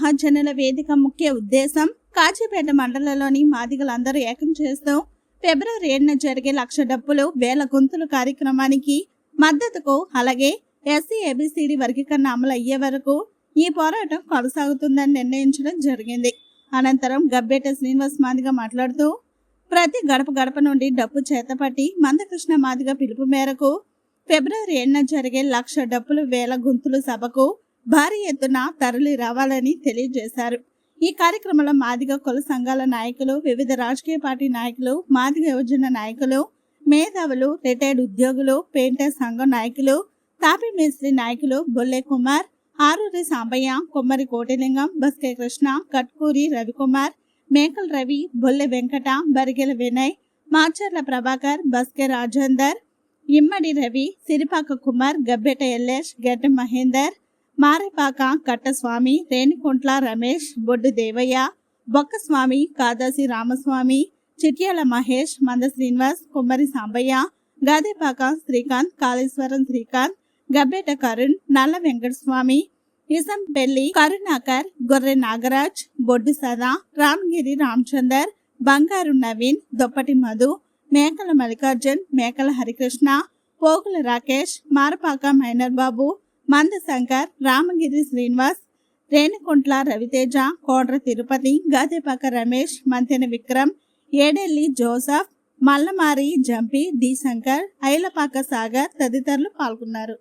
మహాజనుల వేదిక ముఖ్య ఉద్దేశం కాజీపేట మండలంలోని మాదిగలందరూ ఏకం చేస్తూ ఫిబ్రవరి 7న జరిగే 1,00,000 డప్పులు వేల గొంతులు కార్యక్రమానికి మద్దతుకు అలాగే ఎస్సీ ఏబిసిడి వర్గీకరణ అమలు అయ్యే వరకు ఈ పోరాటం కొనసాగుతుందని నిర్ణయించడం జరిగింది. అనంతరం గబ్బేట శ్రీనివాస్ మాదిగ మాట్లాడుతూ ప్రతి గడప గడప నుండి డప్పు చేతపట్టి మందకృష్ణ మాదిగ పిలుపు మేరకు ఫిబ్రవరి 7న జరిగే 1,00,000 డప్పులు వేల గొంతులు సభకు భారీ ఎత్తున తరలి రావాలని తెలియజేశారు. ఈ కార్యక్రమంలో మాదిగ కుల సంఘాల నాయకులు, వివిధ రాజకీయ పార్టీ నాయకులు, మాదిగ యువజన నాయకులు, మేధావులు, రిటైర్డ్ ఉద్యోగులు, పెయింటర్ సంఘం నాయకులు, తాపీ మేస్త్రి నాయకులు బొల్లె కుమార్, ఆరూరి సాంబయ్య, కొమ్మరి కోటిలింగం, బస్కే కృష్ణ, కట్కూరి రవికుమార్, మేకల్ రవి, బొల్లె వెంకట, బరిగెల వినయ్, మాచర్ల ప్రభాకర్, బస్కే రాజేందర్, ఇమ్మడి రవి, సిరిపాక కుమార్, గబ్బెట ఎల్లేష్, గడ్డ మహేందర్, మారేపాక కట్టస్వామి, రేణికుంట్ల రమేష్, బొడ్డు దేవయ్య, బొక్కస్వామి, కాదాసి రామస్వామి, చిట్యాల మహేష్, మంద శ్రీనివాస్, కొమ్మరి సాంబయ్య, గాదేపాక శ్రీకాంత్, కాళేశ్వరం శ్రీకాంత్, గబ్బేట కరుణ్, నల్ల వెంకటస్వామి, ఇసంపెల్లి కరుణాకర్, గొర్రె నాగరాజ్, బొడ్డు సదా, రామగిరి రామచందర్, బంగారు నవీన్, దొప్పటి మధు, మేకల మల్లికార్జున్, మేకల హరికృష్ణ, పోగుల రాకేష్, మారపాక మైనర్ బాబు, మంద శంకర్, రామగిరి శ్రీనివాస్, రేణికుంట్ల రవితేజ, కోడ్ర తిరుపతి, గాదేపాక రమేష్, మంతెన విక్రమ్, ఏడెల్లి జోసఫ్, మల్లమారి జంపి, డి శంకర్, ఐలపాక సాగర్ తదితరులు పాల్గొన్నారు.